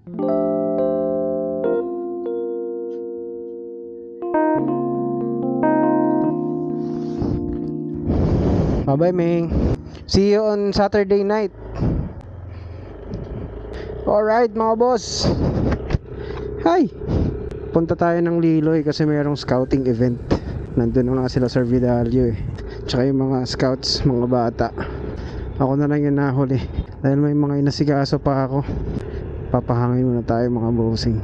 Bye-bye, Ming. See you on Saturday night. Alright, mga boss. Hi. Punta tayo ng Liloy kasi mayroong scouting event. Nandun na nga sila Sir Vidalio eh. Tsaka yung mga scouts, mga bata. Ako na lang yung nahuli. Dahil may mga inasikaso pa ako. Papahangin muna tayo, mga bossing.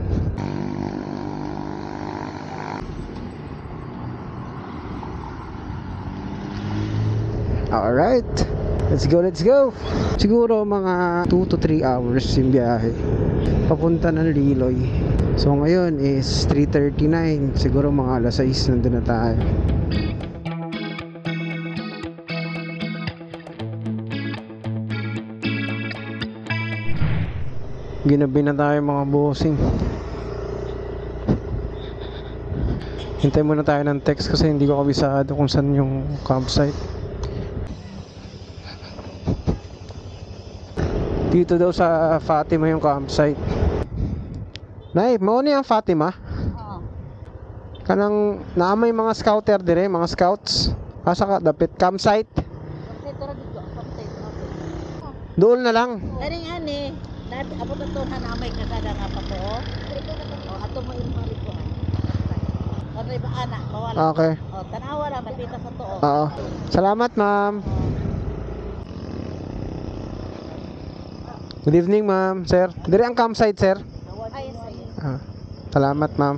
Alright, let's go, let's go. Siguro mga 2 to 3 hours yung biyahe papunta ng Liloy. So ngayon is 3:39. Siguro mga alas 6 nandun na tayo. Ginabi na tayo, mga bossing. Hintay muna tayo ng text kasi hindi ko kabisado kung saan yung campsite. Dito daw sa Fatima yung campsite. Nay, mauna yung Fatima? Oo. Kanang naamay mga scouter dire, mga scouts. Asa ka dapit campsite? Doon na lang. Ani, dati abot ato na namay kasada nga pa ko. O ato mo imali ko. Kanay ba anak, bawal. Okay. O tanawa ra makita sa to. Oo. Salamat, ma'am. Good evening, ma'am, sir. Dire ang campsite, sir. Salamat, ma'am.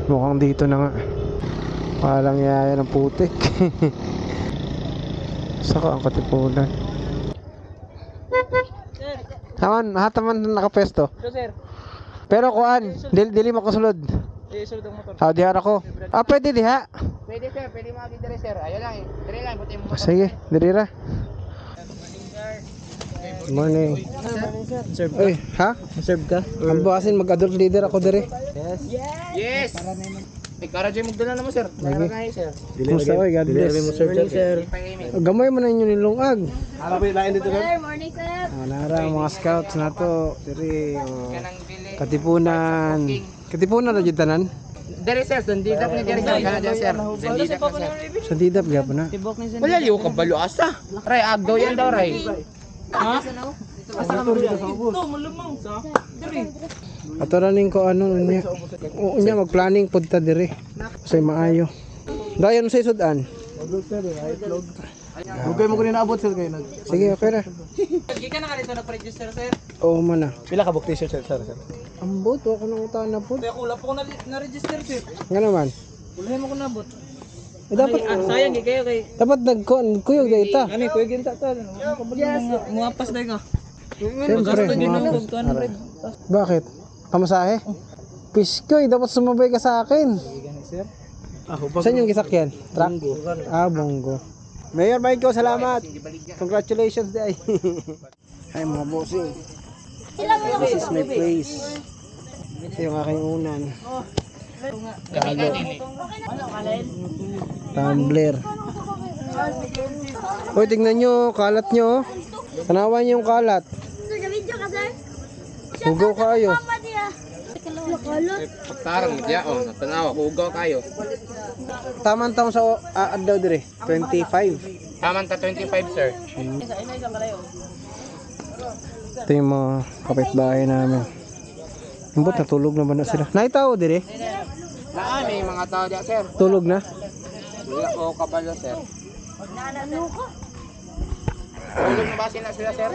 Mukhang dito na nga. Walang yaya ng putik. Saka ang katipunan. Taman, hataman nakapesto. Sir. Pero kuan, dili makasulod. Sulod ang motor. Ah, dihara ko. Ah, pwede diha. Pwede sir, pwede mga dire sir. Ayun lang eh. Dire lang, buti mo. Sige, dirira. Good morning. Serve Oy, ha? Serve ka? Ang bakasin mag-adult leader ako dire. Yes. May karadyo magdala naman sir. Lagi. Sir. Kumusta oy? God bless. Sir. Gamay mo na inyo nilungag. Lain dito sir. Morning sir. Nara mga scouts nato dire. Katipunan. Katipunan na jud tanan. Dire sir, didap ni dire Canada sir. Didap sir. Sa didap gyapon na. Wala liw ka balo asa. Ray agdo yan daw ray. Ha? Ato raning ko ano niya. Unya mag-planning pud ta dire. Say maayo. Dayon sa sudan. Bugay mo ko ni naabot sir kayo. Sige, okay ra. Gikan na ka dito nag-register sir. Oo man na. Pila ka book t-shirt sir? Ambot ako nang utan na pud. Kaya kulap ko na-register sir. Nga naman. Kulay mo ko nabot. Dapat Sayang kayo kay. dapat nagkuyog data. Ano ko ginta ta. Muapas dai ka. Siyempre. Bakit? Kamasahe? Piskoy, dapat sumabay ka sa akin. Saan yung gisakyan? Truck? Ah, bonggo. Mayor Michael, salamat. Congratulations, day. Ay, mga bossing. This is my place. Ito yung aking unan. Kalo. Tumbler. Hoy, tignan nyo, kalat nyo. Tanawan nyo yung kalat. Hugaw kayo. Tarang dia tanawa hugaw kayo. Tamang taong sa adlaw dire, 25. Taman ta 25 sir. Ito yung mga kapitbahay namin. Ambot, natulog naman na sila. Naitao dire? Naa may mga tao dia sir. Tulog na? Wala ko kabalo sir. Tulog na ba sila sir?